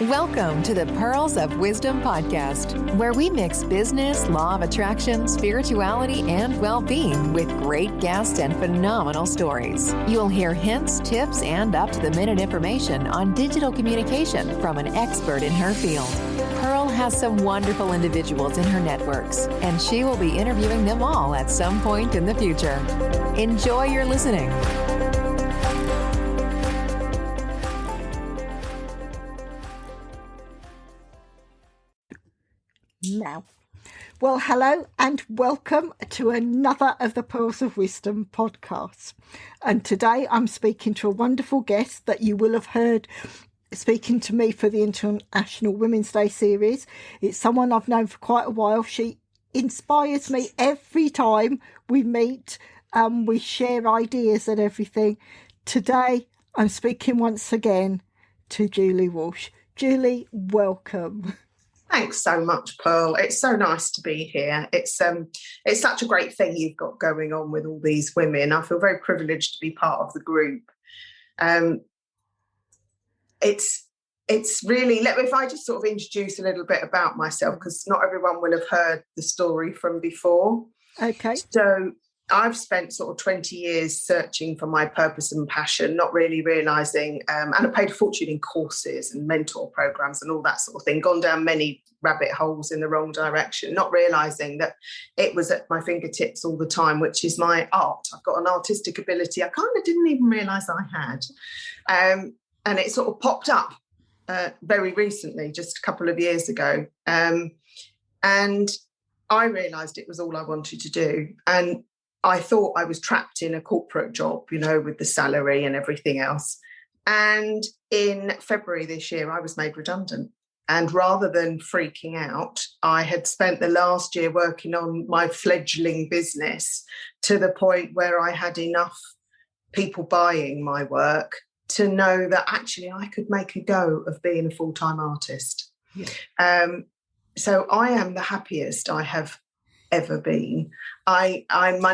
Welcome to the Pearls of Wisdom podcast, where we mix business, law of attraction, spirituality, and well-being with great guests and phenomenal stories. You'll hear hints, tips, and up-to-the-minute information on digital communication from an expert in her field. Pearl has some wonderful individuals in her networks, and she will be interviewing them all at some point in the future. Enjoy your listening. Now, well, hello and welcome to another of the Pearls of Wisdom podcasts. And today I'm speaking to a wonderful guest that you will have heard speaking to me for the International Women's Day series. It's someone I've known for quite a while. She inspires me every time we meet. We share ideas and everything. Today I'm speaking once again to Julie Walsh. Julie, welcome. Thanks so much, Pearl. It's so nice to be here. It's such a great thing you've got going on with all these women. I feel very privileged to be part of the group. It's really, if I just sort of introduce a little bit about myself, because not everyone will have heard the story from before. Okay. So I've spent sort of 20 years searching for my purpose and passion, not really realising, and I paid a fortune in courses and mentor programs and all that sort of thing, gone down many rabbit holes in the wrong direction, not realising that it was at my fingertips all the time, which is my art. I've got an artistic ability I kind of didn't even realise I had. And it sort of popped up very recently, just a couple of years ago. And I realised it was all I wanted to do. And I thought I was trapped in a corporate job, with the salary and everything else. And in February this year, I was made redundant. And rather than freaking out, I had spent the last year working on my fledgling business to the point where I had enough people buying my work to know that actually I could make a go of being a full-time artist. Yeah. So I am the happiest I have ever been. My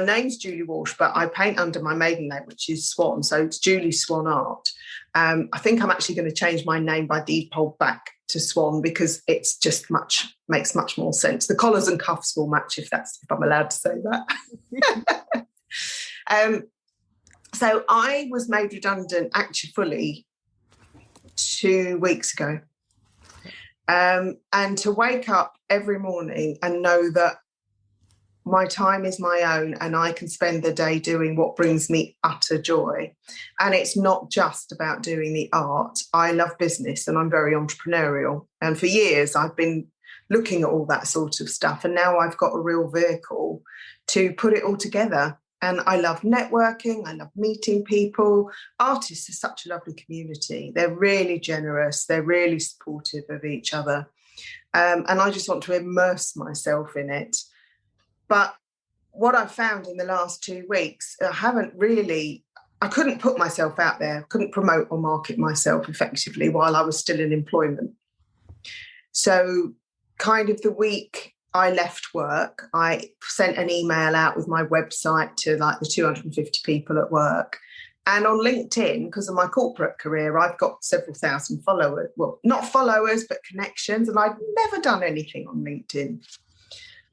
name's Julie Walsh, but I paint under my maiden name, which is Swan. So it's Julie Swan Art. I think I'm actually going to change my name by default back to Swan because it's just makes much more sense. The collars and cuffs will match if I'm allowed to say that. So I was made redundant actually fully 2 weeks ago. And to wake up every morning and know that my time is my own and I can spend the day doing what brings me utter joy. And it's not just about doing the art. I love business and I'm very entrepreneurial. And for years I've been looking at all that sort of stuff. And now I've got a real vehicle to put it all together. And I love networking. I love meeting people. Artists are such a lovely community. They're really generous. They're really supportive of each other. And I just want to immerse myself in it. But what I've found in the last 2 weeks, I couldn't put myself out there, couldn't promote or market myself effectively while I was still in employment. So kind of the week I left work, I sent an email out with my website to like the 250 people at work. And on LinkedIn, because of my corporate career, I've got several thousand followers. Well, not followers, but connections. And I'd never done anything on LinkedIn.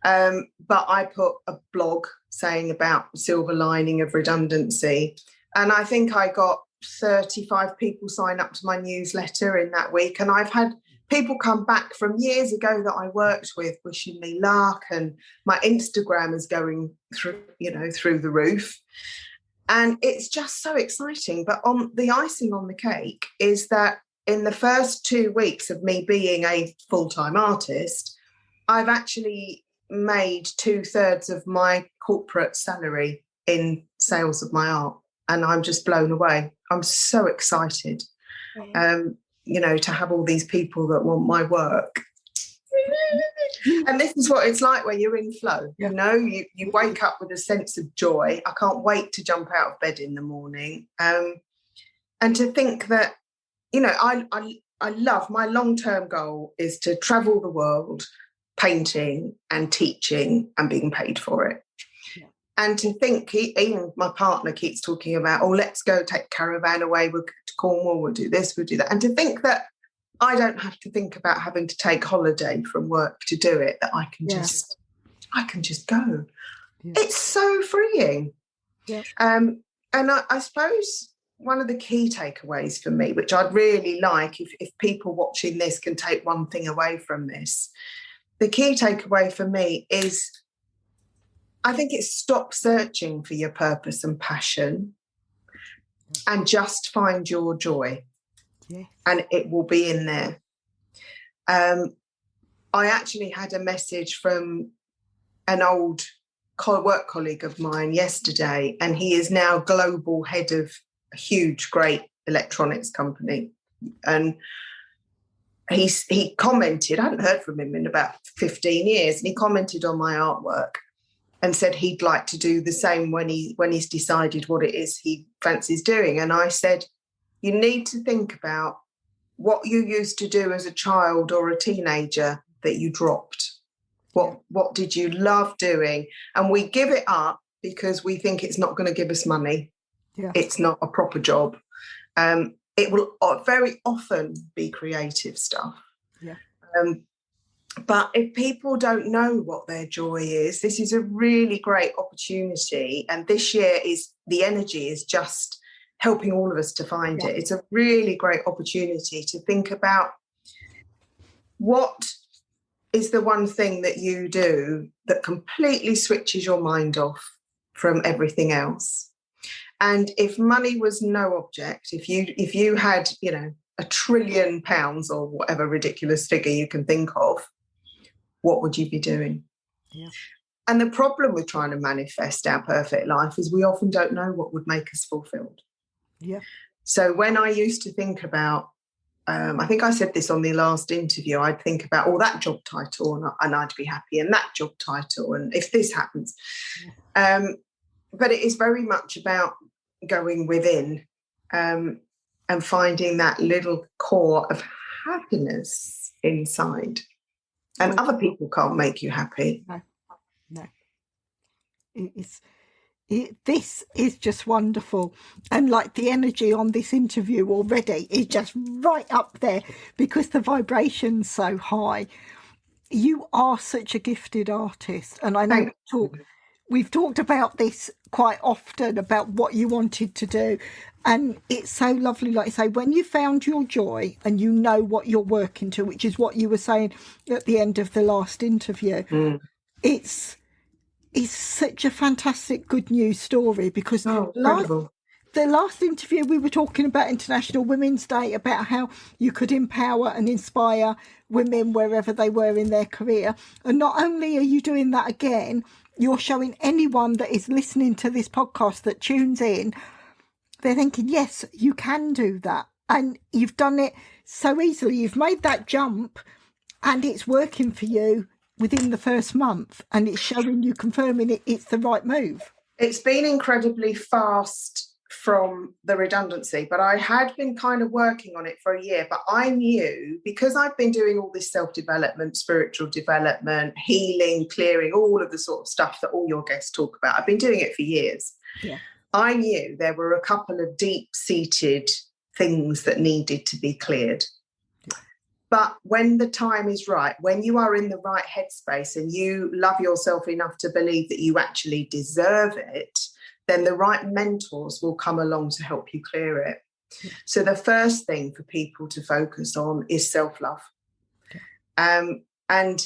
But I put a blog saying about the silver lining of redundancy. And I think I got 35 people sign up to my newsletter in that week. And I've had people come back from years ago that I worked with wishing me luck. And my Instagram is going through the roof. And it's just so exciting. But on the icing on the cake is that in the first 2 weeks of me being a full-time artist, I've actually made 2/3 of my corporate salary in sales of my art. And I'm just blown away. I'm so excited, to have all these people that want my work. And this is what it's like when you're in flow. Yeah. You wake up with a sense of joy. I can't wait to jump out of bed in the morning. And to think that, I love, my long-term goal is to travel the world, painting and teaching and being paid for it. Yeah. And to think, even my partner keeps talking about, let's go take caravan away, we'll go to Cornwall, we'll do this, we'll do that. And to think that I don't have to think about having to take holiday from work to do it, that I can just go. Yeah. It's so freeing. Yeah. And I suppose one of the key takeaways for me, which I'd really like if people watching this can take one thing away from this, the key takeaway for me is, I think it's stop searching for your purpose and passion and just find your joy. Yeah. And it will be in there. I actually had a message from an old work colleague of mine yesterday, and he is now global head of a huge, great electronics company. And he commented, I hadn't heard from him in about 15 years, and he commented on my artwork and said he'd like to do the same when he's decided what it is he fancies doing. And I said, you need to think about what you used to do as a child or a teenager that you dropped. What did you love doing? And we give it up because we think it's not going to give us money. Yeah. It's not a proper job. It will very often be creative stuff. Yeah. But if people don't know what their joy is, this is a really great opportunity. And this year the energy is just helping all of us to find it. It's a really great opportunity to think about what is the one thing that you do that completely switches your mind off from everything else. And if money was no object, if you had, £1 trillion or whatever ridiculous figure you can think of, what would you be doing? Yeah. And the problem with trying to manifest our perfect life is we often don't know what would make us fulfilled. Yeah. So when I used to think about, I think I said this on the last interview, I'd think about, that job title and I'd be happy, and that job title, and if this happens. Yeah. But it is very much about going within and finding that little core of happiness inside. And other people can't make you happy. No. This is just wonderful. And like the energy on this interview already is just right up there because the vibration's so high. You are such a gifted artist. And I know we've talked about this quite often, about what you wanted to do. And it's so lovely, like you say, when you found your joy and you know what you're working to, which is what you were saying at the end of the last interview, it's such a fantastic good news story because the last interview we were talking about International Women's Day, about how you could empower and inspire women wherever they were in their career. And not only are you doing that again, you're showing anyone that is listening to this podcast that tunes in, they're thinking, yes, you can do that. And you've done it so easily. You've made that jump and it's working for you within the first month, and it's showing you, confirming it's the right move. It's been incredibly fast from the redundancy, but I had been kind of working on it for a year. But I knew, because I've been doing all this self-development, spiritual development, healing, clearing, all of the sort of stuff that all your guests talk about. I've been doing it for years. Yeah. I knew there were a couple of deep-seated things that needed to be cleared. But when the time is right, when you are in the right headspace and you love yourself enough to believe that you actually deserve it, then the right mentors will come along to help you clear it. Yeah. So the first thing for people to focus on is self-love. Okay. And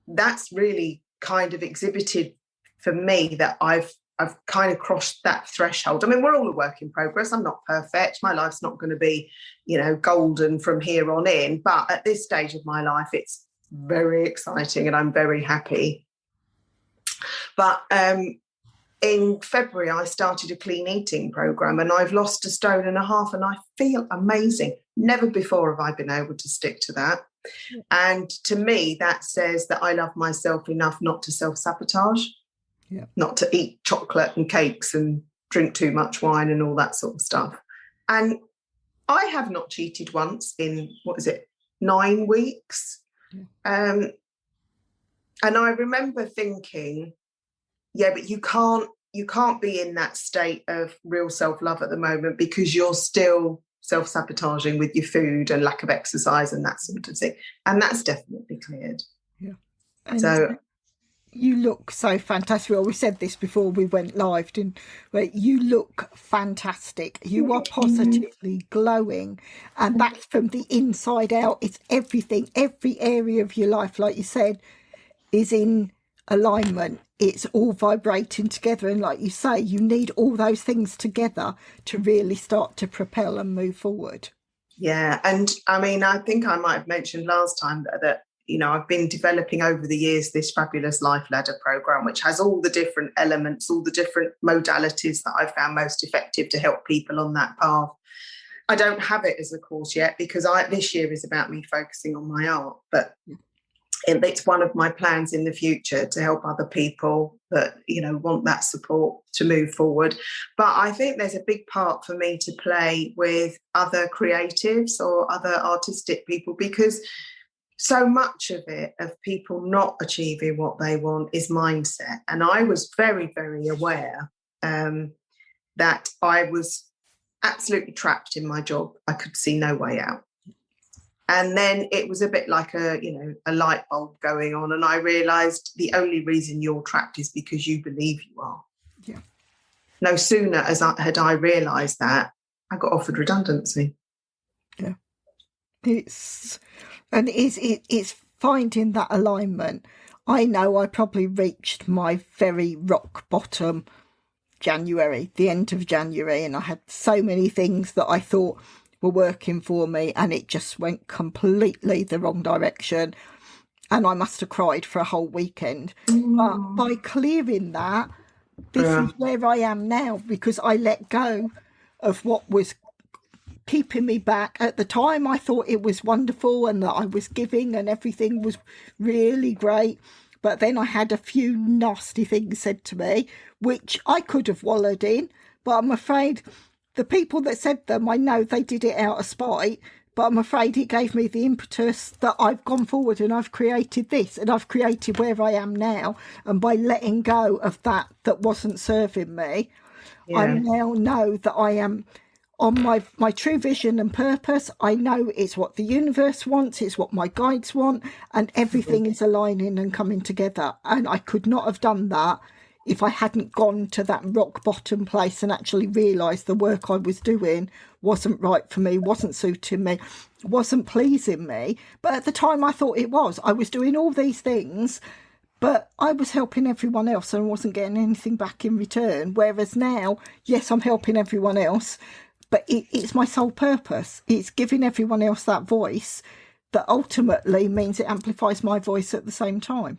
that's really kind of exhibited for me that I've kind of crossed that threshold. I mean, we're all a work in progress. I'm not perfect. My life's not going to be, golden from here on in. But at this stage of my life, it's very exciting and I'm very happy. But in February, I started a clean eating program and I've lost 1.5 stone and I feel amazing. Never before have I been able to stick to that. Yeah. And to me, that says that I love myself enough not to self-sabotage. Yeah. Not to eat chocolate and cakes and drink too much wine and all that sort of stuff. And I have not cheated once in, 9 weeks. Yeah. And I remember thinking, but you can't be in that state of real self-love at the moment because you're still self-sabotaging with your food and lack of exercise and that sort of thing. And that's definitely cleared. Yeah. And so you look so fantastic. Well, we said this before we went live, didn't we? You look fantastic. You are positively glowing. And that's from the inside out. It's everything, every area of your life, like you said, is in alignment. It's all vibrating together. And like you say, you need all those things together to really start to propel and move forward. Yeah. And I mean, I think I might have mentioned last time that you know, I've been developing over the years this fabulous Life Ladder program, which has all the different elements, all the different modalities that I've found most effective to help people on that path. I don't have it as a course yet because this year is about me focusing on my art, but it's one of my plans in the future to help other people that, you know, want that support to move forward. But I think there's a big part for me to play with other creatives or other artistic people, because so much of it, of people not achieving what they want, is mindset. And I was very, very aware that I was absolutely trapped in my job. I could see no way out. And then it was a bit like a light bulb going on. And I realised the only reason you're trapped is because you believe you are. Yeah. No sooner had I realised that, I got offered redundancy. Yeah. It's finding that alignment. I know I probably reached my very rock bottom the end of January, and I had so many things that I thought were working for me, and it just went completely the wrong direction. And I must have cried for a whole weekend. But by clearing that, this is where I am now, because I let go of what was keeping me back. At the time, I thought it was wonderful and that I was giving and everything was really great. But then I had a few nasty things said to me, which I could have wallowed in. But I'm afraid the people that said them, I know they did it out of spite. But I'm afraid it gave me the impetus that I've gone forward and I've created this and I've created where I am now. And by letting go of that wasn't serving me, I now know that I am on my true vision and purpose. I know it's what the universe wants, it's what my guides want, and everything is aligning and coming together. And I could not have done that if I hadn't gone to that rock bottom place and actually realised the work I was doing wasn't right for me, wasn't suiting me, wasn't pleasing me. But at the time I thought it was. I was doing all these things, but I was helping everyone else and wasn't getting anything back in return. Whereas now, yes, I'm helping everyone else, but it's my sole purpose. It's giving everyone else that voice that ultimately means it amplifies my voice at the same time.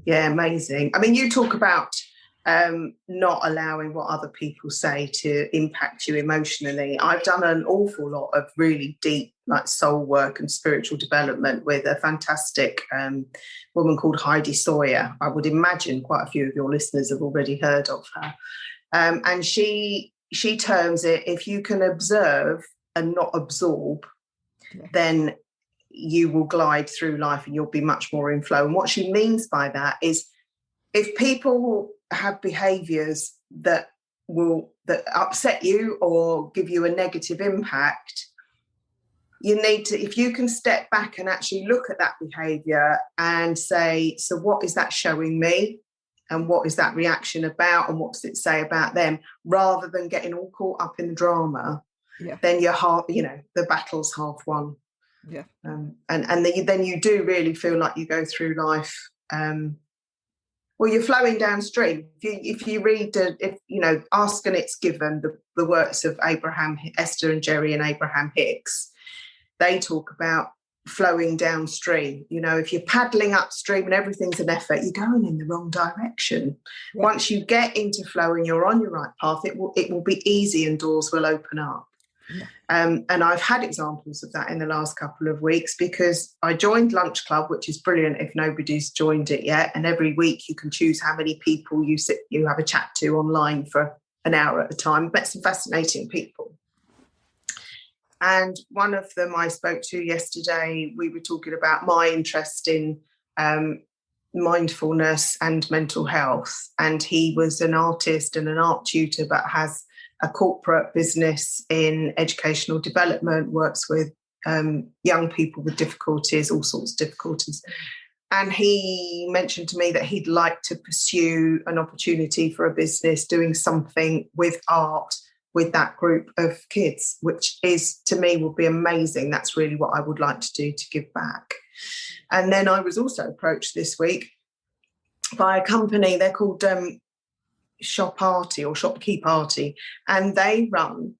Yeah, amazing. I mean, you talk about not allowing what other people say to impact you emotionally. I've done an awful lot of really deep, like, soul work and spiritual development with a fantastic woman called Heidi Sawyer. I would imagine quite a few of your listeners have already heard of her. And she terms it, if you can observe and not absorb, then you will glide through life and you'll be much more in flow. And what she means by that is, if people have behaviours that upset you or give you a negative impact, you need to, if you can step back and actually look at that behaviour and say, so what is that showing me? And what is that reaction about? And what does it say about them? Rather than getting all caught up in the drama, then you're the battle's half won. Yeah. And then you do really feel like you go through life. You're flowing downstream. If you read, Ask and It's Given, the works of Esther and Jerry and Abraham Hicks, they talk about flowing downstream. If you're paddling upstream and everything's an effort, you're going in the wrong direction. Yeah. Once you get into flow and you're on your right path, it will be easy and doors will open up. Yeah. And I've had examples of that in the last couple of weeks, because I joined Lunch Club, which is brilliant if nobody's joined it yet. And every week you can choose how many people you have a chat to online for an hour at a time. Met some fascinating people. And one of them I spoke to yesterday, we were talking about my interest in mindfulness and mental health. And he was an artist and an art tutor, but has a corporate business in educational development, works with young people with difficulties, all sorts of difficulties. And he mentioned to me that he'd like to pursue an opportunity for a business doing something with art with that group of kids, which is, to me, would be amazing. That's really what I would like to do to give back. And then I was also approached this week by a company. They're called Shop Arty or Shopkeep Arty, and they run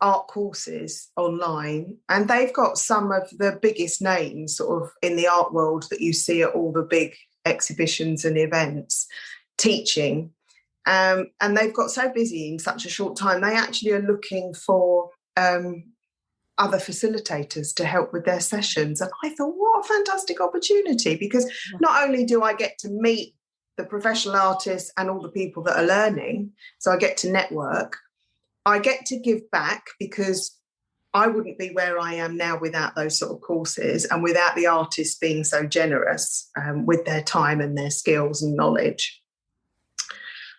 art courses online, and they've got some of the biggest names sort of in the art world that you see at all the big exhibitions and events teaching. And they've got so busy in such a short time, they actually are looking for other facilitators to help with their sessions. And I thought, what a fantastic opportunity, because not only do I get to meet the professional artists and all the people that are learning, so I get to network, I get to give back, because I wouldn't be where I am now without those sort of courses and without the artists being so generous with their time and their skills and knowledge.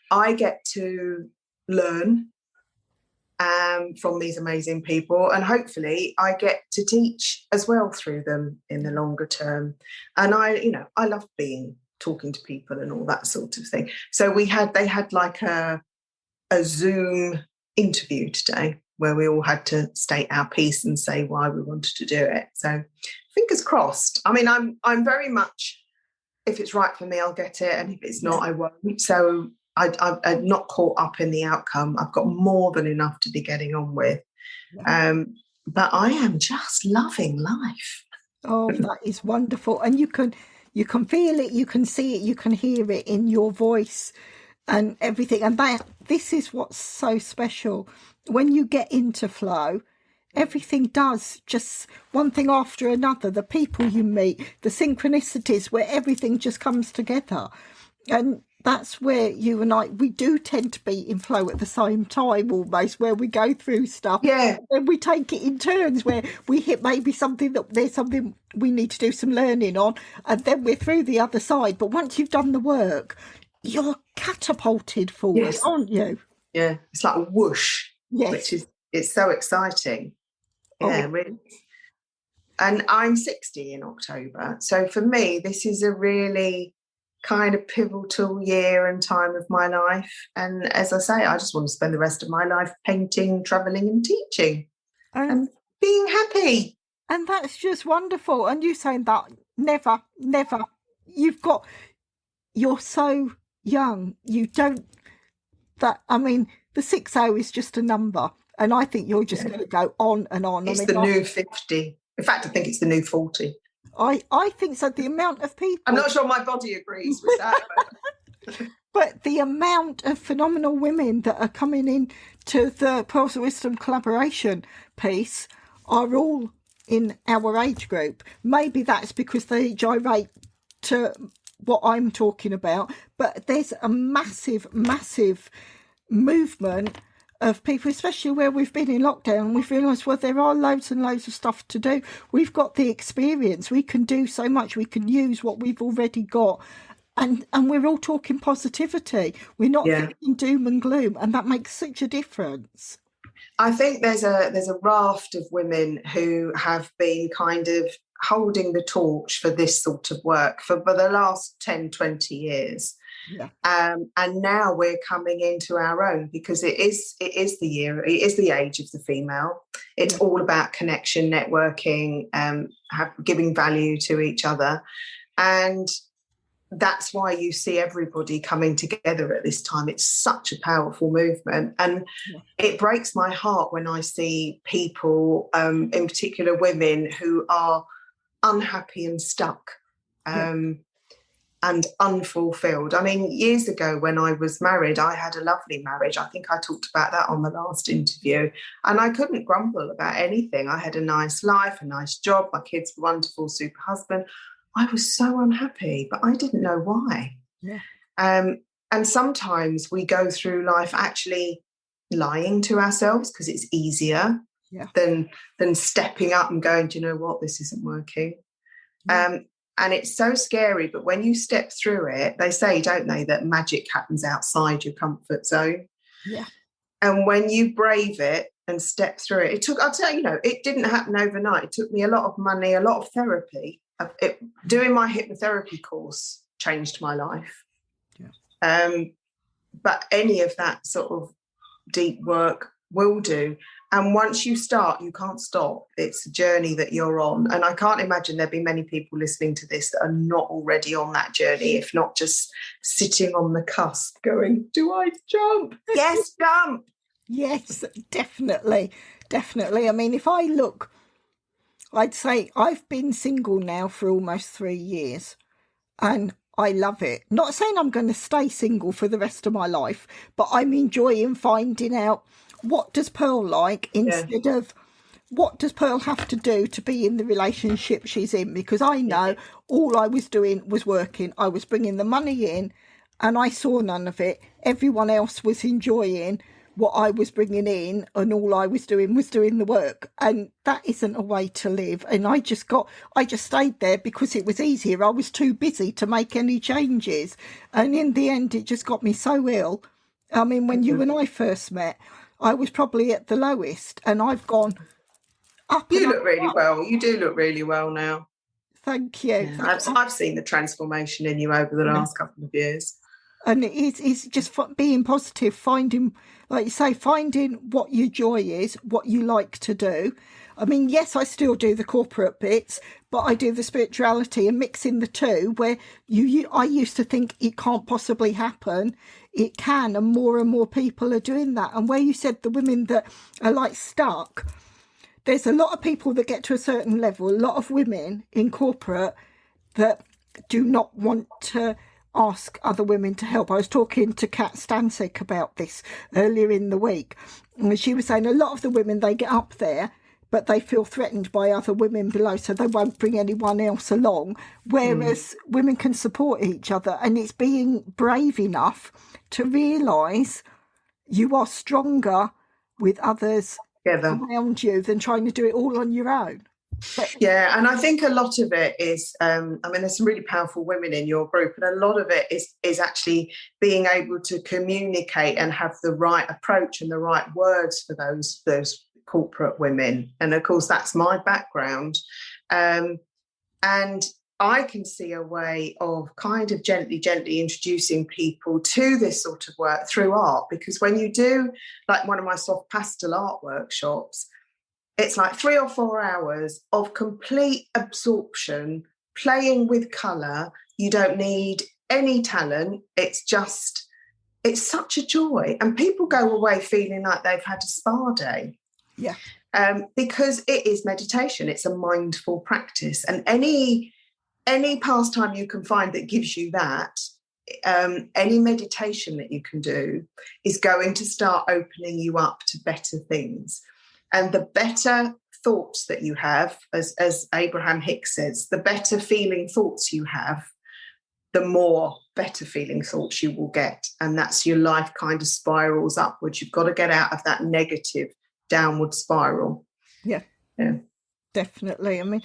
I get to learn from these amazing people, and hopefully I get to teach as well through them in the longer term. And I love talking to people and all that sort of thing. So they had like a Zoom interview today where we all had to state our piece and say why we wanted to do it. So fingers crossed. I mean, I'm very much, if it's right for me, I'll get it, and if it's not, I won't. So I'm not caught up in the outcome. I've got more than enough to be getting on with. But I am just loving life. Oh, that is wonderful. And you can feel it, you can see it, you can hear it in your voice and everything. And this is what's so special. When you get into flow, everything does just one thing after another. The people you meet, the synchronicities where everything just comes together. And that's where you and I, we do tend to be in flow at the same time almost, where we go through stuff. Yeah. And we take it in turns, where we hit maybe there's something we need to do some learning on, and then we're through the other side. But once you've done the work, you're catapulted forward, aren't you? Yeah. It's like a whoosh, which it's so exciting. Yeah, really. And I'm 60 in October. So for me, this is a really kind of pivotal year and time of my life. And as I say, I just want to spend the rest of my life painting, travelling and teaching and being happy. And that's just wonderful. And you saying that, never, you're so young. You don't, the 60 is just a number. And I think you're just going to go on and on. It's the new 50. In fact, I think it's the new 40. I think so. The amount of people... I'm not sure my body agrees with that. But the amount of phenomenal women that are coming in to the Pearls of Wisdom collaboration piece are all in our age group. Maybe that's because they gyrate to what I'm talking about. But there's a massive, massive movement of people, especially where we've been in lockdown, we've realised, well, there are loads and loads of stuff to do. We've got the experience. We can do so much. We can use what we've already got. And we're all talking positivity. We're not thinking doom and gloom. And that makes such a difference. I think there's a raft of women who have been kind of holding the torch for this sort of work for the last 10, 20 years. Yeah. And now we're coming into our own, because it is the year, it is the age of the female. It's all about connection, networking, giving value to each other. And that's why you see everybody coming together at this time. It's such a powerful movement. And it breaks my heart when I see people, in particular women, who are unhappy and stuck. And unfulfilled. I mean, years ago when I was married, I had a lovely marriage. I think I talked about that on the last interview. And I couldn't grumble about anything. I had a nice life, a nice job. My kids were wonderful, super husband. I was so unhappy, but I didn't know why. Yeah. And sometimes we go through life actually lying to ourselves, because it's easier than stepping up and going, do you know what, this isn't working. Yeah. And it's so scary, but when you step through it, they say, don't they, that magic happens outside your comfort zone. Yeah. And when you brave it and step through it, I'll tell you, it didn't happen overnight. It took me a lot of money, a lot of therapy. Doing my hypnotherapy course changed my life. Yeah. But any of that sort of deep work will do. And once you start, you can't stop. It's a journey that you're on. And I can't imagine there'd be many people listening to this that are not already on that journey, if not just sitting on the cusp going, do I jump? Yes, jump. Yes, definitely. Definitely. I mean, if I look, I'd say I've been single now for almost 3 years and I love it. Not saying I'm going to stay single for the rest of my life, but I'm enjoying finding out what does Pearl like instead of what does Pearl have to do to be in the relationship she's in? Because I know all I was doing was working. I was bringing the money in and I saw none of it. Everyone else was enjoying what I was bringing in and all I was doing the work. And that isn't a way to live. And I just stayed there because it was easier. I was too busy to make any changes. And in the end, it just got me so ill. I mean, when you and I first met, I was probably at the lowest and I've gone up. You look really well. You do look really well now. Thank you. Yeah, I've seen the transformation in you over the last couple of years. And it's just being positive, finding, like you say, finding what your joy is, what you like to do. I mean, yes, I still do the corporate bits, but I do the spirituality and mixing the two where I used to think it can't possibly happen. It can, and more people are doing that. And where you said the women that are like stuck, there's a lot of people that get to a certain level, a lot of women in corporate that do not want to ask other women to help. I was talking to Kat Stansik about this earlier in the week, and she was saying a lot of the women, they get up there but they feel threatened by other women below, so they won't bring anyone else along, whereas women can support each other. And it's being brave enough to realise you are stronger with others around you than trying to do it all on your own. Yeah, and I think a lot of it is, there's some really powerful women in your group, and a lot of it is actually being able to communicate and have the right approach and the right words for those corporate women. And of course, that's my background. And I can see a way of kind of gently introducing people to this sort of work through art, because when you do like one of my soft pastel art workshops, it's like 3 or 4 hours of complete absorption, playing with colour. You don't need any talent. It's such a joy. And people go away feeling like they've had a spa day. Yeah. Because it is meditation. It's a mindful practice. And any pastime you can find that gives you that, any meditation that you can do is going to start opening you up to better things. And the better thoughts that you have, as Abraham Hicks says, the better feeling thoughts you have, the more better feeling thoughts you will get. And that's your life kind of spirals upwards. You've got to get out of that negative downward spiral. Yeah. Definitely. I mean,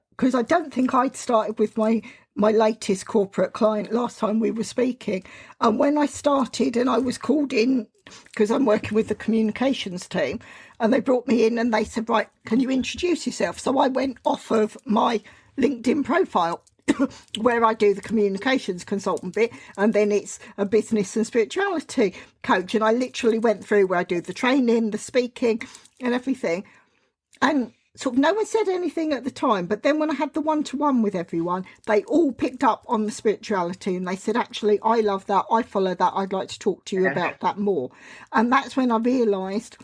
because I don't think I'd started with my latest corporate client last time we were speaking. And when I started and I was called in, because I'm working with the communications team, and they brought me in and they said, right, can you introduce yourself? So I went off of my LinkedIn profile where I do the communications consultant bit, and then it's a business and spirituality coach. And I literally went through where I do the training, the speaking and everything. And sort of no one said anything at the time, but then when I had the one-to-one with everyone, they all picked up on the spirituality and they said, actually, I love that, I follow that, I'd like to talk to you about that more. And that's when I realised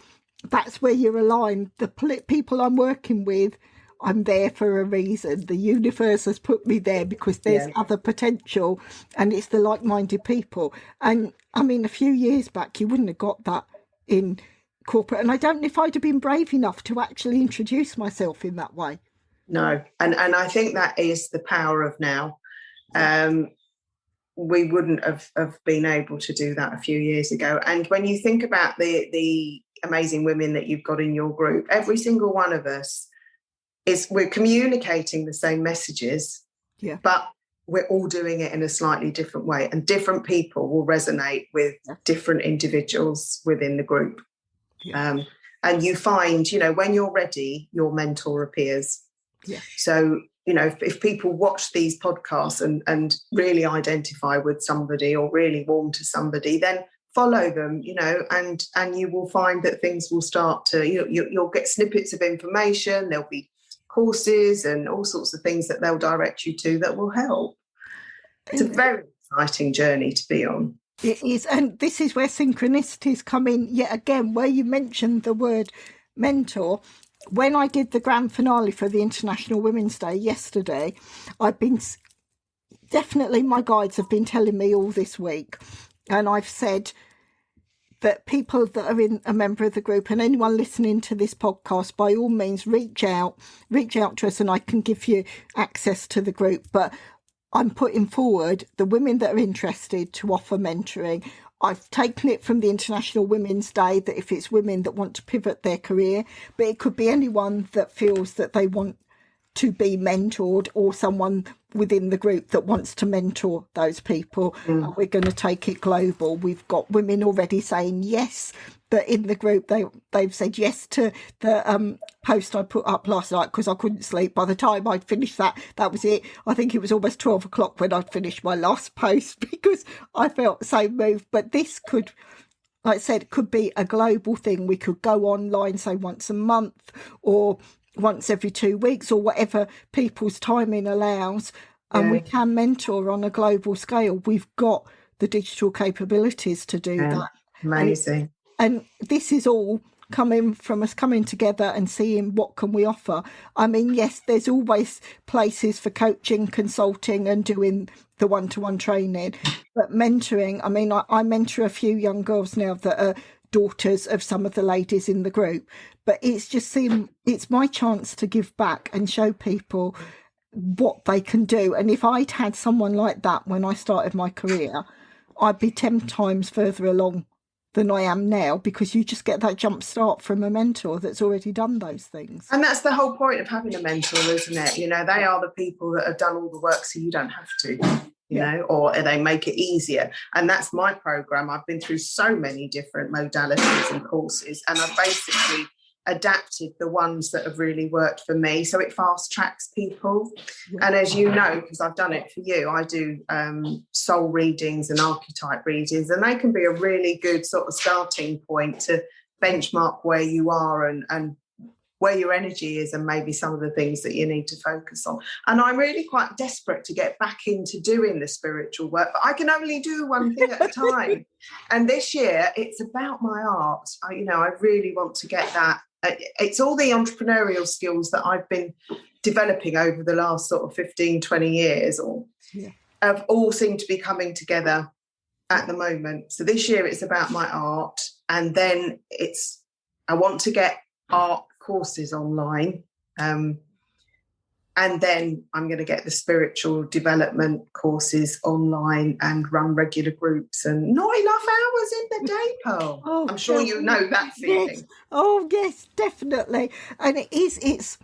that's where you're aligned. The people I'm working with, I'm there for a reason. The universe has put me there because there's other potential, and it's the like-minded people. And I mean, a few years back, you wouldn't have got that in corporate, and I don't know if I'd have been brave enough to actually introduce myself in that way. No, and I think that is the power of now. We wouldn't have been able to do that a few years ago. And when you think about the amazing women that you've got in your group, every single one of us we're communicating the same messages, but we're all doing it in a slightly different way, and different people will resonate with different individuals within the group. And you find, when you're ready, your mentor appears. So, if people watch these podcasts and really identify with somebody or really warm to somebody, then follow them, and you will find that things will start to, you'll get snippets of information. There'll be courses and all sorts of things that they'll direct you to that will help. It's a very exciting journey to be on. It is, and this is where synchronicities come in yet again, where you mentioned the word mentor. When I did the grand finale for the International Women's Day yesterday, definitely my guides have been telling me all this week, and I've said that people that are a member of the group, and anyone listening to this podcast, by all means, reach out to us and I can give you access to the group. But I'm putting forward the women that are interested to offer mentoring. I've taken it from the International Women's Day that if it's women that want to pivot their career, but it could be anyone that feels that they want to be mentored, or someone within the group that wants to mentor those people. And we're going to take it global. We've got women already saying yes, that in the group they've said yes to the post I put up last night because I couldn't sleep. By the time I'd finished that was it. I think it was almost 12 o'clock when I'd finished my last post because I felt so moved. But this could, like I said, it could be a global thing. We could go online, say once a month or once every 2 weeks, or whatever people's timing allows, and we can mentor on a global scale. We've got the digital capabilities to do that. Amazing. And this is all coming from us coming together and seeing what can we offer. I mean, yes, there's always places for coaching, consulting and doing the one-to-one training, but mentoring, I mean, I mentor a few young girls now that are daughters of some of the ladies in the group, but it's my chance to give back and show people what they can do. And if I'd had someone like that when I started my career, I'd be 10 times further along than I am now, because you just get that jump start from a mentor that's already done those things. And that's the whole point of having a mentor, isn't it? They are the people that have done all the work so you don't have to. Or they make it easier. And that's my program. I've been through so many different modalities and courses, and I've basically adapted the ones that have really worked for me. So it fast tracks people. And as you know, because I've done it for you, I do soul readings and archetype readings, and they can be a really good sort of starting point to benchmark where you are and where your energy is, and maybe some of the things that you need to focus on. And I'm really quite desperate to get back into doing the spiritual work, but I can only do one thing at a time. And this year, it's about my art. I really want to get that. It's all the entrepreneurial skills that I've been developing over the last sort of 15, 20 years, have all seemed to be coming together at the moment. So this year, it's about my art. And then I want to get art courses online, and then I'm going to get the spiritual development courses online and run regular groups, and not enough hours in the day, Pearl. I'm sure you know that feeling. Yes. Oh yes, definitely. And it's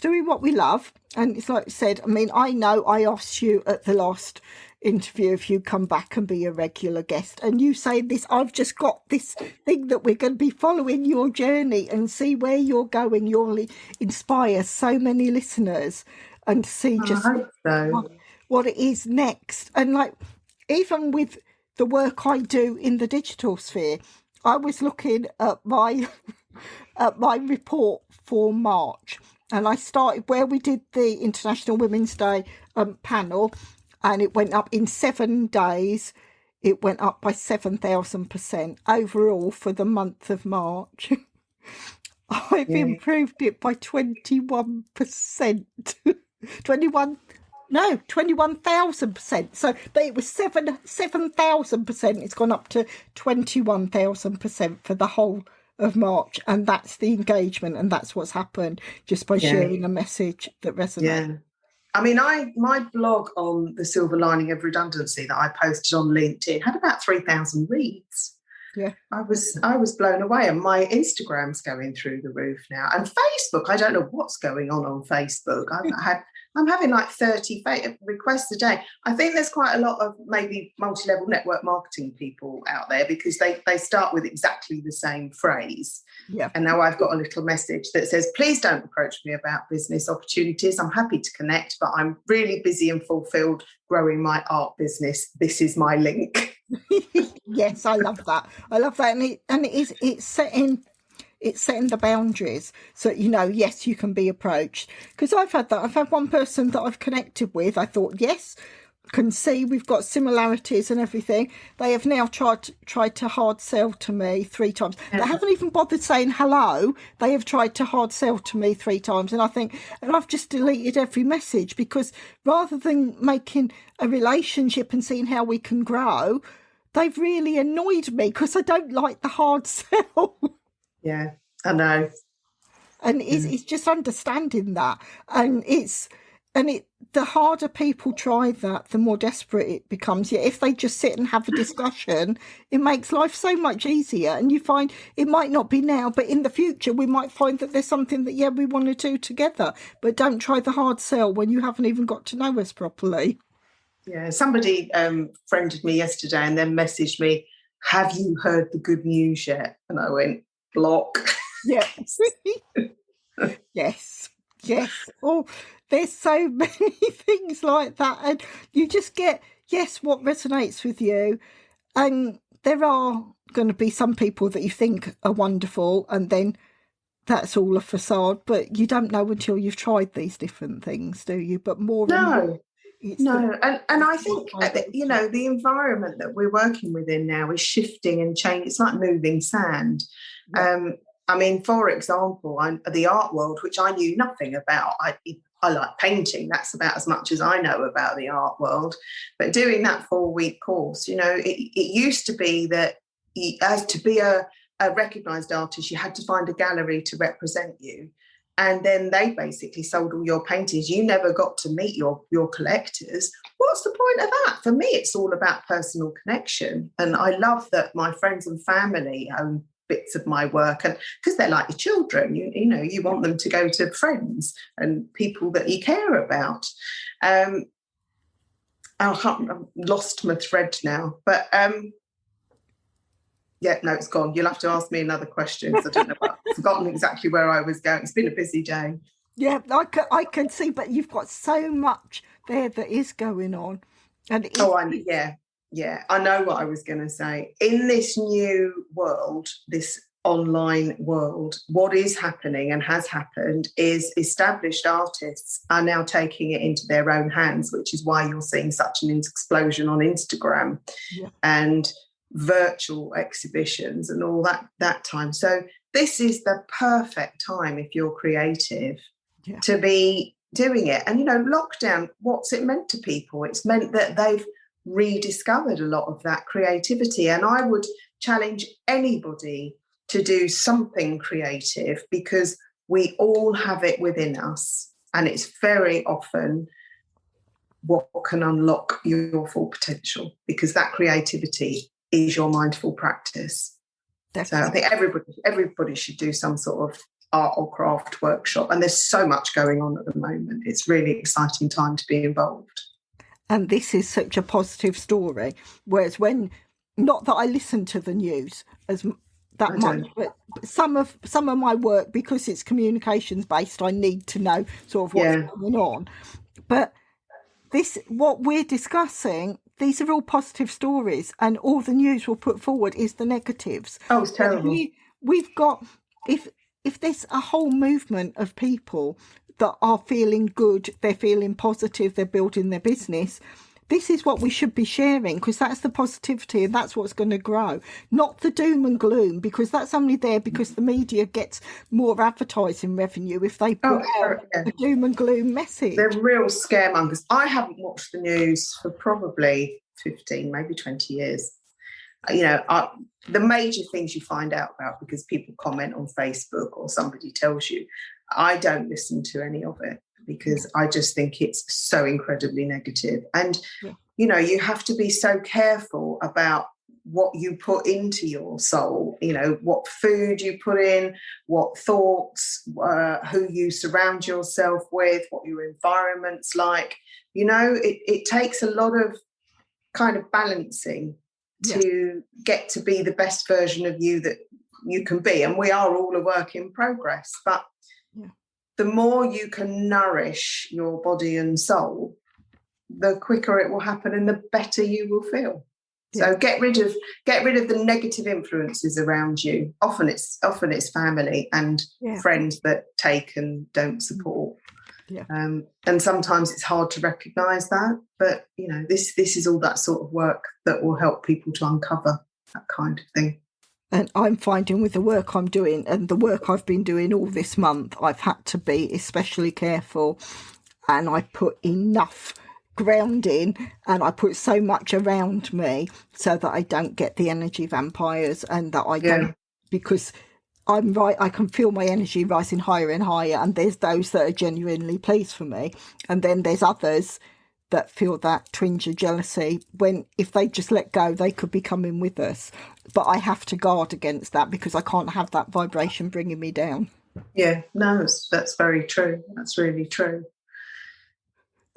doing what we love, and it's like I said, I mean, I know I asked you at the last interview if you come back and be a regular guest, and you say this, I've just got this thing that we're going to be following your journey and see where you're going. You'll inspire so many listeners and see just what it is next. And like, even with the work I do in the digital sphere, I was looking at my report for March, and I started where we did the International Women's Day panel, and it went up in 7 days. It went up by 7,000% overall for the month of March. I've improved it by 21%. 21,000%. So it was 7,000%. It's gone up to 21,000% for the whole of March. And that's the engagement, and that's what's happened just by sharing a message that resonates. Yeah. I mean, my blog on the silver lining of redundancy that I posted on LinkedIn had about 3,000 reads. Yeah. I was blown away, and my Instagram's going through the roof now. And Facebook, I don't know what's going on Facebook. I'm having like 30 requests a day. I think there's quite a lot of maybe multi-level network marketing people out there, because they start with exactly the same phrase. Yeah. And now I've got a little message that says, please don't approach me about business opportunities. I'm happy to connect, but I'm really busy and fulfilled growing my art business. This is my link. Yes, I love that. And it's setting the boundaries, so yes, you can be approached. Because I've had that. I've had one person that I've connected with. I thought, yes, can see we've got similarities and everything. They have now tried to hard sell to me 3 times. They haven't even bothered saying hello. They have tried to hard sell to me 3 times, and I've just deleted every message, because rather than making a relationship and seeing how we can grow, they've really annoyed me, because I don't like the hard sell. Yeah, I know. And it's just understanding that. And the harder people try that, the more desperate it becomes. Yet if they just sit and have a discussion, it makes life so much easier. And you find it might not be now, but in the future, we might find that there's something that, we want to do together. But don't try the hard sell when you haven't even got to know us properly. Yeah, somebody friended me yesterday and then messaged me, have you heard the good news yet? And I went, block. Yes. Yes. Oh, there's so many things like that. And you just get, what resonates with you. And there are going to be some people that you think are wonderful, and then that's all a facade. But you don't know until you've tried these different things, do you? But more No, and I think, the environment that we're working within now is shifting and changing. It's like moving sand. Yeah. For example, the art world, which I knew nothing about. I like painting. That's about as much as I know about the art world. But doing that 4-week course, it used to be that as to be a recognised artist, you had to find a gallery to represent you. And then they basically sold all your paintings. You never got to meet your collectors. What's the point of that? For me, it's all about personal connection. And I love that my friends and family own bits of my work, and because they're like your children, you want them to go to friends and people that you care about. I've lost my thread now, but it's gone. You'll have to ask me another question, because I don't know. I've forgotten exactly where I was going. It's been a busy day. Yeah, I can see, but you've got so much there that is going on. And I know what I was going to say. In this new world, this online world, what is happening and has happened is established artists are now taking it into their own hands, which is why you're seeing such an explosion on Instagram and virtual exhibitions and all that time. So this is the perfect time, if you're creative, to be doing it. And lockdown, what's it meant to people? It's meant that they've rediscovered a lot of that creativity. And I would challenge anybody to do something creative, because we all have it within us, and it's very often what can unlock your full potential, because that creativity is your mindful practice. Definitely. So I think everybody should do some sort of art or craft workshop, and there's so much going on at the moment. It's really exciting time to be involved. And this is such a positive story, whereas not that I listen to the news as that much, but some of my work, because it's communications based, I need to know sort of what's going on. But what we're discussing, these are all positive stories, and all the news will put forward is the negatives. Oh, it's terrible. We've got, if there's a whole movement of people that are feeling good, they're feeling positive, they're building their business, this is what we should be sharing, because that's the positivity and that's what's going to grow, not the doom and gloom, because that's only there because the media gets more advertising revenue if they put out a doom and gloom message. They're real scaremongers. I haven't watched the news for probably 15, maybe 20 years. The major things you find out about because people comment on Facebook or somebody tells you, I don't listen to any of it, because I just think it's so incredibly negative. And, you have to be so careful about what you put into your soul, you know, what food you put in, what thoughts, who you surround yourself with, what your environment's like. You know, it takes a lot of kind of balancing to get to be the best version of you that you can be. And we are all a work in progress. But the more you can nourish your body and soul, the quicker it will happen and the better you will feel. So get rid of the negative influences around you. Often it's family and friends that take and don't support. And sometimes it's hard to recognise that, but you know, this is all that sort of work that will help people to uncover that kind of thing. And I'm finding with the work I'm doing and the work I've been doing all this month, I've had to be especially careful, and I put enough grounding and I put so much around me so that I don't get the energy vampires, and that I don't, because I'm right, I can feel my energy rising higher and higher, and there's those that are genuinely pleased for me, and then there's others that feel that twinge of jealousy when, if they just let go, they could be coming with us. But I have to guard against that because I can't have that vibration bringing me down. Yeah, no, that's very true. That's really true.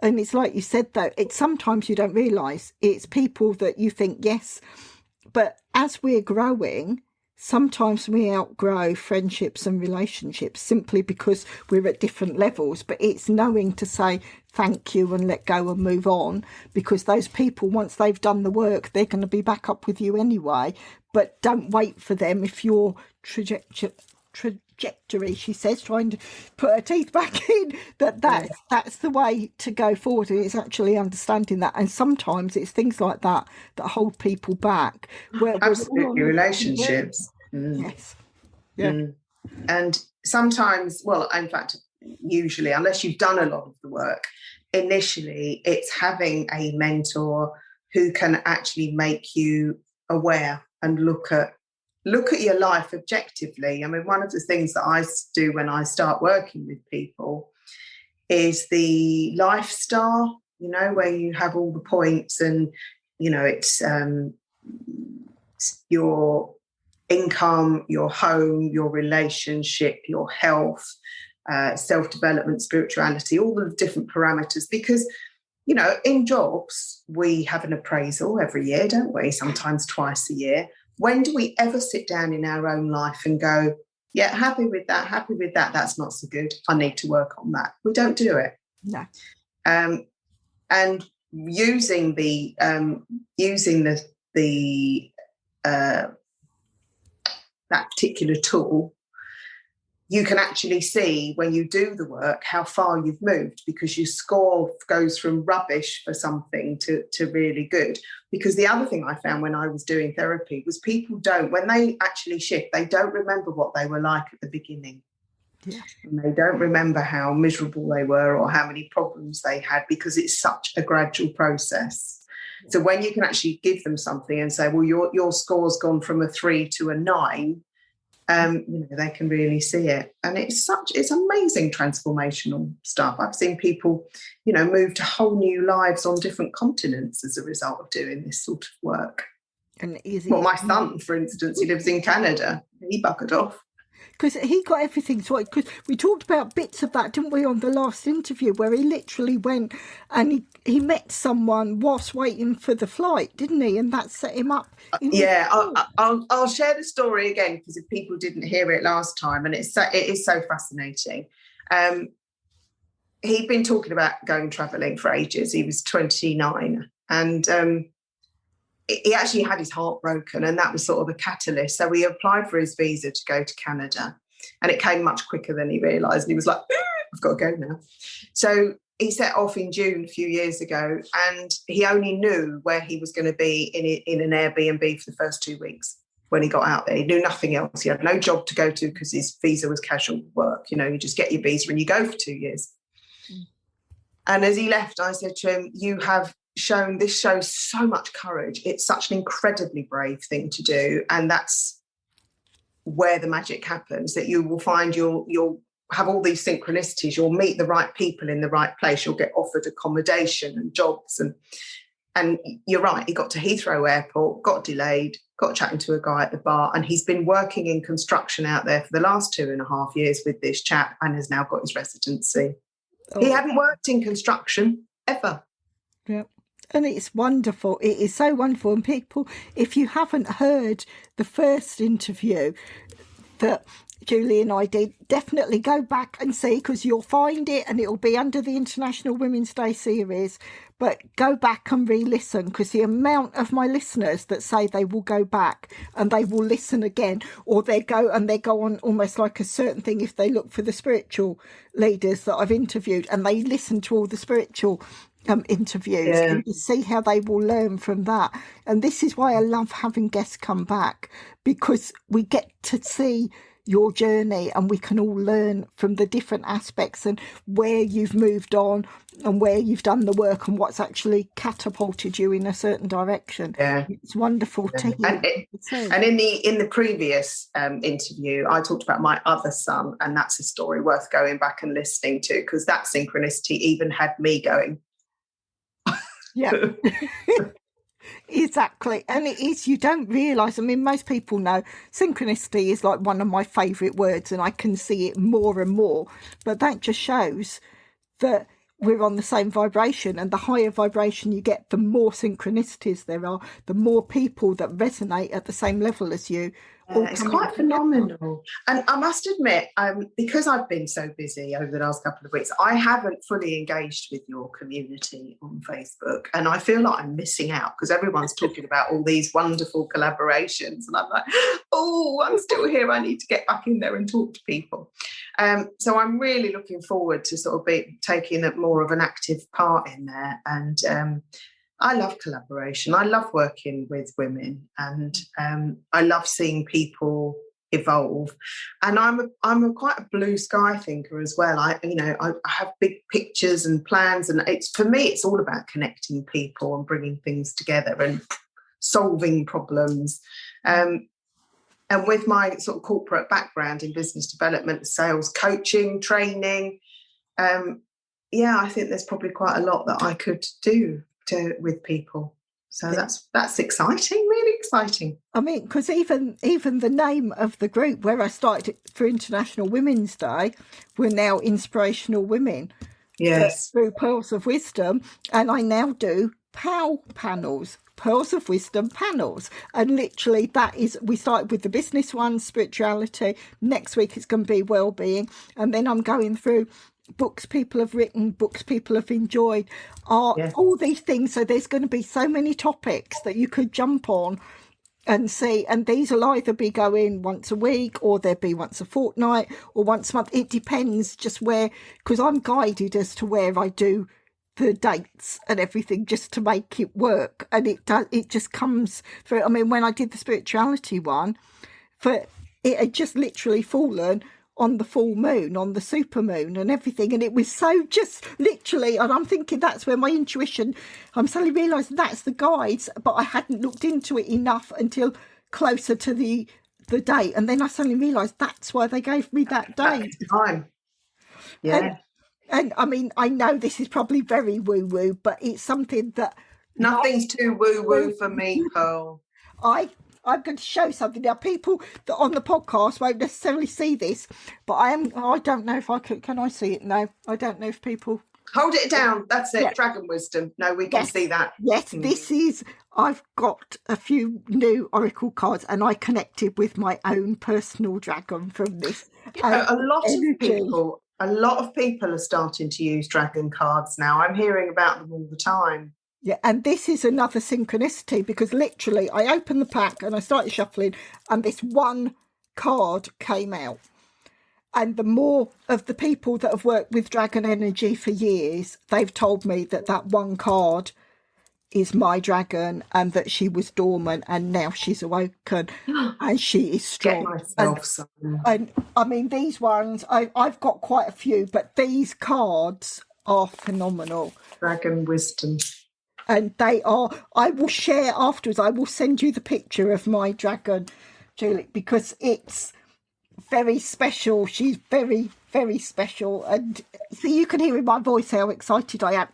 And it's like you said, though, it's sometimes you don't realise it's people that you think, yes, but as we're growing, sometimes we outgrow friendships and relationships simply because we're at different levels. But it's knowing to say thank you and let go and move on, because those people, once they've done the work, they're going to be back up with you anyway. But don't wait for them if your trajectory, she says, trying to put her teeth back in, that's the way to go forward. And it's actually understanding that. And sometimes it's things like that that hold people back. Absolutely, relationships. Yes. And sometimes, well, in fact, usually, unless you've done a lot of the work, initially it's having a mentor who can actually make you aware and look at your life objectively. I mean, one of the things that I do when I start working with people is the lifestyle, you know, where you have all the points and, you know, it's your income, your home, your relationship, your health, self-development, spirituality, all the different parameters. Because, you know, in jobs, we have an appraisal every year, don't we? Sometimes twice a year. When do we ever sit down in our own life and go, yeah, happy with that, that's not so good, I need to work on that? We don't do it. No. And using that particular tool, you can actually see when you do the work how far you've moved, because your score goes from rubbish for something to really good. Because the other thing I found when I was doing therapy was people when they actually shift, they don't remember what they were like at the beginning. Yeah. And they don't remember how miserable they were or how many problems they had, because it's such a gradual process. Yeah. So when you can actually give them something and say, well, your score's gone from a 3 to a 9, you know, they can really see it. And it's amazing transformational stuff. I've seen people, you know, move to whole new lives on different continents as a result of doing this sort of work. And my son, for instance, he lives in Canada. He buggered off. Because he got everything sorted. Because we talked about bits of that, didn't we, on the last interview, where he literally went and he met someone whilst waiting for the flight, didn't he? And that set him up. I'll share the story again, because if people didn't hear it last time, and it is so fascinating. He'd been talking about going travelling for ages. He was 29, and he actually had his heart broken, and that was sort of a catalyst. So he applied for his visa to go to Canada, and it came much quicker than he realised. And he was like, I've got to go now. So he set off in June a few years ago, and he only knew where he was going to be in an Airbnb for the first 2 weeks. When he got out there, he knew nothing else. He had no job to go to because his visa was casual work. You know, you just get your visa and you go for 2 years. And as he left, I said to him, this shows so much courage. It's such an incredibly brave thing to do. And that's where the magic happens, that you will find you'll have all these synchronicities. You'll meet the right people in the right place. You'll get offered accommodation and jobs. And And you're right, he got to Heathrow Airport, got delayed, got chatting to a guy at the bar, and he's been working in construction out there for the last 2.5 years with this chap and has now got his residency. Oh. He hadn't worked in construction ever. Yeah. And it's wonderful. It is so wonderful. And people, if you haven't heard the first interview that Julie and I did, definitely go back and see, because you'll find it and it'll be under the International Women's Day series. But go back and re-listen, because the amount of my listeners that say they will go back and they will listen again, or they go on almost like a certain thing if they look for the spiritual leaders that I've interviewed and they listen to all the spiritual interviews and to see how they will learn from that. And this is why I love having guests come back, because we get to see your journey and we can all learn from the different aspects and where you've moved on and where you've done the work and what's actually catapulted you in a certain direction. It's wonderful to hear. And in the previous interview, I talked about my other son, and that's a story worth going back and listening to, because that synchronicity even had me going, yeah. Exactly. And it is, you don't realise, I mean, most people know synchronicity is like one of my favourite words, and I can see it more and more, but that just shows that we're on the same vibration, and the higher vibration you get, the more synchronicities there are, the more people that resonate at the same level as you. It's quite phenomenal. And I must admit, because I've been so busy over the last couple of weeks, I haven't fully engaged with your community on Facebook, and I feel like I'm missing out because everyone's talking about all these wonderful collaborations, and I'm like, oh, I'm still here. I need to get back in there and talk to people. So I'm really looking forward to sort of taking more of an active part in there. And I love collaboration. I love working with women, and I love seeing people evolve. And I'm quite a blue sky thinker as well. I have big pictures and plans, and for me it's all about connecting people and bringing things together and solving problems. And with my sort of corporate background in business development, sales, coaching, training, I think there's probably quite a lot that I could do with people. So that's exciting, really exciting. I mean, because even the name of the group where I started for International Women's Day, we're now Inspirational Women. Yes. Through Pearls of Wisdom, and I now do POW panels. Pearls of Wisdom panels, and literally that is, we started with the business one, spirituality. Next week it's going to be well-being, and then I'm going through books people have written, books people have enjoyed, art, all these things. So there's going to be so many topics that you could jump on and see, and these will either be going once a week, or they'll be once a fortnight, or once a month. It depends just where, because I'm guided as to where I do the dates and everything just to make it work, and it just comes through. I mean, when I did the spirituality one, it had just literally fallen on the full moon, on the super moon and everything, and it was so just literally, and I'm thinking that's where my intuition, I'm suddenly realising that's the guides, but I hadn't looked into it enough until closer to the date, and then I suddenly realised that's why they gave me that date. Time. Yeah. And I mean, I know this is probably very woo-woo, but it's something that... Nothing's too woo-woo for me, Pearl. I'm going to show something now. People that on the podcast won't necessarily see this, but I don't know if I can I see it? No, I don't know if people... Hold it down. That's it. Yeah. Dragon wisdom. No, we can see that. Yes, this is... I've got a few new oracle cards, and I connected with my own personal dragon from this. A lot of people are starting to use dragon cards now. I'm hearing about them all the time. Yeah, and this is another synchronicity, because literally I opened the pack and I started shuffling, and this one card came out. And the more of the people that have worked with dragon energy for years, they've told me that one card is my dragon, and that she was dormant and now she's awoken and she is strong. Get myself and I mean, these ones, I've got quite a few, but these cards are phenomenal. Dragon wisdom. And they are, I will share afterwards, I will send you the picture of my dragon, Julie, because it's very special. She's very, very special. And so you can hear in my voice how excited I am.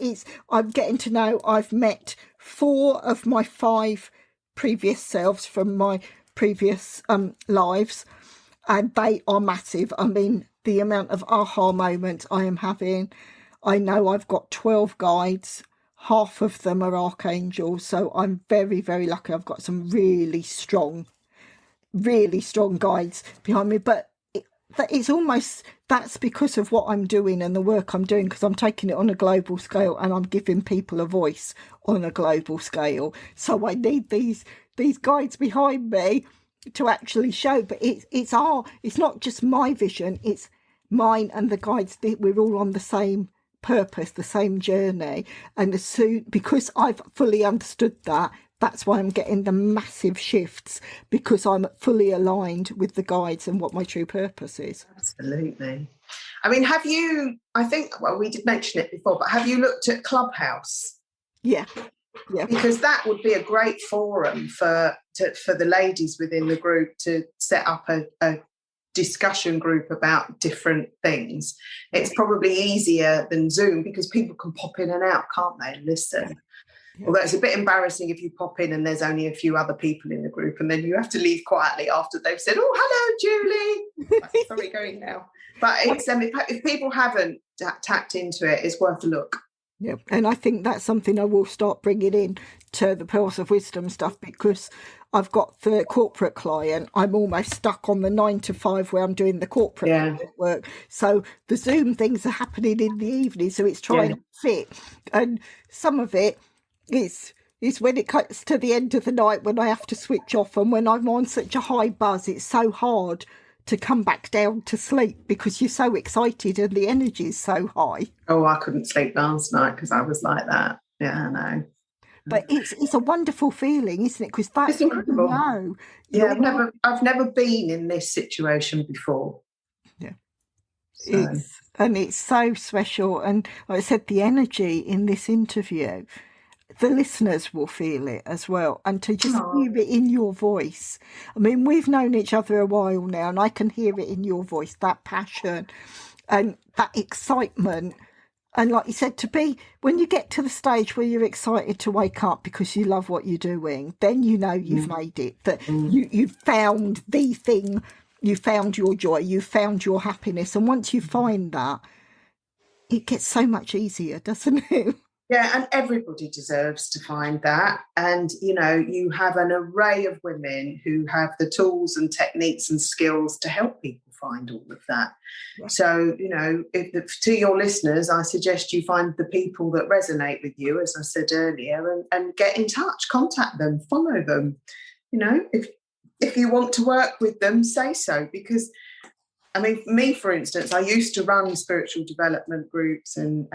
I'm getting to know, I've met 4 of my 5 previous selves from my previous lives, and they are massive. I mean, the amount of aha moments I am having. I know I've got 12 guides. Half of them are archangels, so I'm very, very lucky. I've got some really strong guides behind me. But it's almost, that's because of what I'm doing and the work I'm doing, because I'm taking it on a global scale and I'm giving people a voice on a global scale. So I need these guides behind me to actually show. But it's not just my vision, it's mine and the guides. We're all on the same purpose, the same journey. And as soon, because I've fully understood that, that's why I'm getting the massive shifts, because I'm fully aligned with the guides and what my true purpose is. Absolutely. I mean, we did mention it before, but have you looked at Clubhouse? Yeah. Because that would be a great forum for the ladies within the group to set up a discussion group about different things. It's probably easier than Zoom because people can pop in and out, can't they, and listen. Yeah. Although it's a bit embarrassing if you pop in and there's only a few other people in the group and then you have to leave quietly after they've said, "Oh, hello, Julie." Sorry, going now. But it's if people haven't tapped into it, it's worth a look. Yeah, and I think that's something I will start bringing in to the Pearls of Wisdom stuff, because I've got the corporate client. I'm almost stuck on the 9 to 5 where I'm doing the corporate work. So the Zoom things are happening in the evening, so it's trying to fit. And some of it is when it cuts to the end of the night when I have to switch off, and when I'm on such a high buzz, it's so hard to come back down to sleep because you're so excited and the energy is so high. Oh, I couldn't sleep last night because I was like that. Yeah, I know. But it's a wonderful feeling, isn't it? Because that's incredible. I've never been in this situation before. Yeah, so. It's so special. And like I said, the energy in this interview, the listeners will feel it as well, and to just hear it in your voice. I mean, we've known each other a while now, and I can hear it in your voice, that passion and that excitement. And like you said, when you get to the stage where you're excited to wake up because you love what you're doing, then you know you've made it, that you've found the thing, you found your joy, you found your happiness. And once you find that, it gets so much easier, doesn't it? Yeah, and everybody deserves to find that. And, you have an array of women who have the tools and techniques and skills to help people find all of that. Yeah. So, to your listeners, I suggest you find the people that resonate with you, as I said earlier, and get in touch, contact them, follow them. If you want to work with them, say so. Because, I mean, for me, for instance, I used to run spiritual development groups and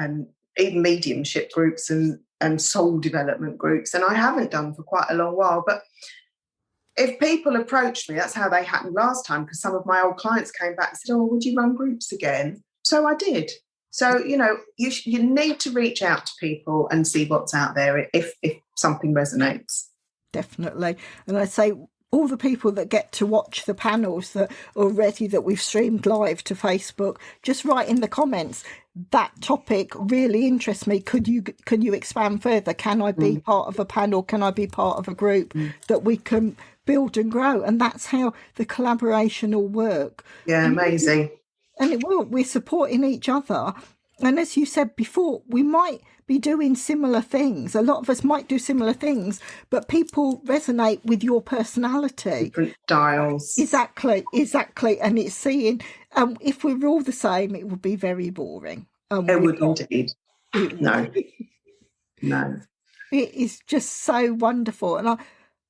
even mediumship groups and soul development groups, and I haven't done for quite a long while. But if people approached me, that's how they happened last time, because some of my old clients came back and said, "Oh, would you run groups again?" So I did. So, you need to reach out to people and see what's out there if something resonates. Definitely. And I say, all the people that get to watch the panels that we've streamed live to Facebook, just write in the comments, that topic really interests me. Can you expand further? Can I be part of a panel? Can I be part of a group that we can build and grow? And that's how the collaboration will work. Yeah, amazing. And it will. We're supporting each other. And as you said before, we might be doing similar things. A lot of us might do similar things, but people resonate with your personality. Different styles. Exactly. And it's seeing, if we're all the same, it would be very boring. It would indeed. No. It is just so wonderful. And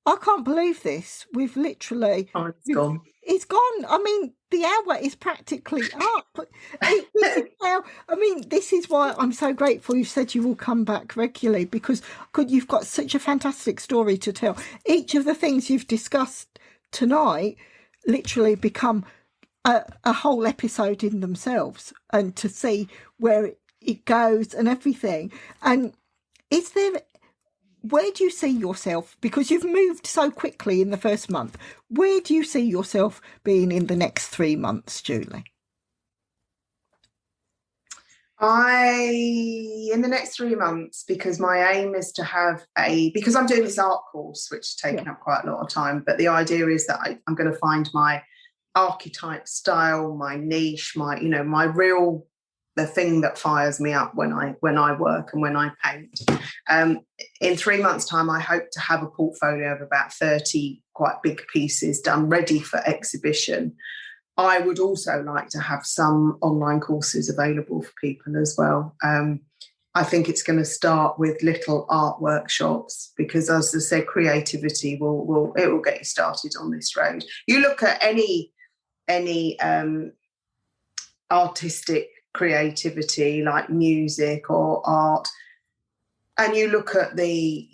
I can't believe this. We've literally... Oh, it's gone. It's gone. I mean, the hour is practically up. This is why I'm so grateful you said you will come back regularly, because you've got such a fantastic story to tell. Each of the things you've discussed tonight literally become a whole episode in themselves, and to see where it goes and everything. And where do you see yourself? Because you've moved so quickly in the first month. Where do you see yourself being in the next 3 months, Julie? In the next 3 months, because my aim is to have because I'm doing this art course, which has taken up quite a lot of time, but the idea is that I'm going to find my archetype style, my niche, the thing that fires me up when I work and when I paint. In 3 months' time, I hope to have a portfolio of about 30 quite big pieces done, ready for exhibition. I would also like to have some online courses available for people as well. I think it's going to start with little art workshops because, as I said, creativity will get you started on this road. You look at any artistic creativity like music or art, and you look at the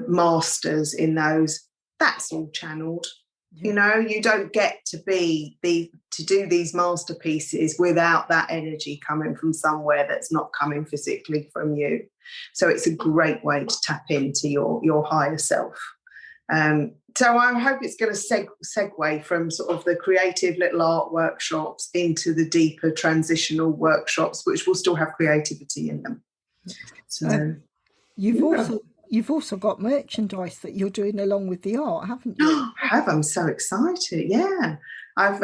masters in those, that's all channeled. You don't get to to do these masterpieces without that energy coming from somewhere that's not coming physically from you. So it's a great way to tap into your higher self. So I hope it's going to segue from sort of the creative little art workshops into the deeper transitional workshops, which will still have creativity in them. So You've also got merchandise that you're doing along with the art, haven't you? I'm so excited. Yeah. I've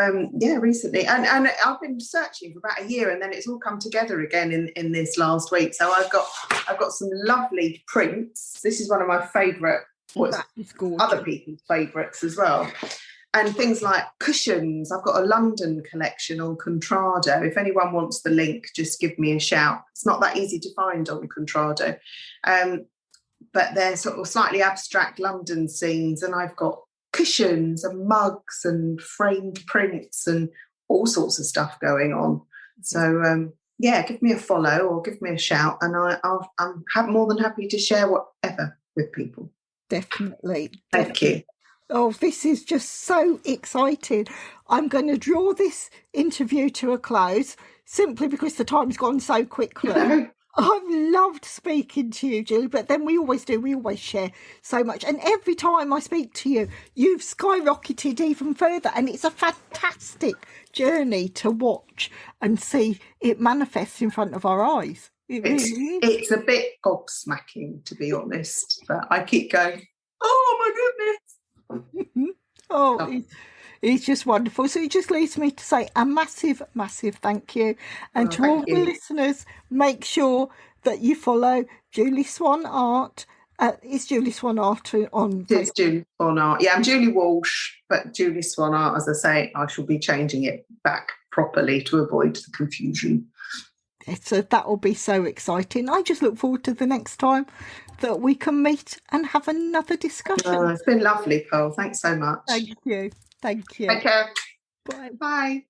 recently and I've been searching for about a year, and then it's all come together again in this last week. So I've got some lovely prints. This is one of my favourite, other people's favourites as well. And things like cushions. I've got a London collection on Contrado. If anyone wants the link, just give me a shout. It's not that easy to find on Contrado. But they're sort of slightly abstract London scenes, and I've got cushions and mugs and framed prints and all sorts of stuff going on. So, give me a follow or give me a shout, and I'm more than happy to share whatever with people. Definitely. Thank you. Oh, this is just so exciting. I'm going to draw this interview to a close simply because the time's gone so quickly. I've loved speaking to you, Julie, but then we always share so much. And every time I speak to you, you've skyrocketed even further. And it's a fantastic journey to watch and see it manifest in front of our eyes. It's a bit gobsmacking, to be honest, but I keep going, oh my goodness. It's just wonderful. So it just leaves me to say a massive, massive thank you. And to all the listeners, make sure that you follow Julie Swan Art. Is Julie Swan Art on? It's Julie Swan Art. Yeah, I'm Julie Walsh, but Julie Swan Art, as I say, I shall be changing it back properly to avoid the confusion. So that will be so exciting. I just look forward to the next time that we can meet and have another discussion. It's been lovely, Pearl. Thanks so much. Thank you. Thank you. Take care. Bye. Bye.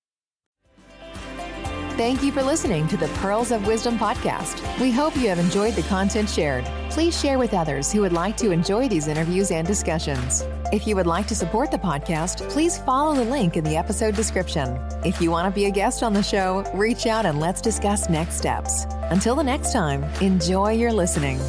Thank you for listening to the Pearls of Wisdom podcast. We hope you have enjoyed the content shared. Please share with others who would like to enjoy these interviews and discussions. If you would like to support the podcast, please follow the link in the episode description. If you want to be a guest on the show, reach out and let's discuss next steps. Until the next time, enjoy your listening.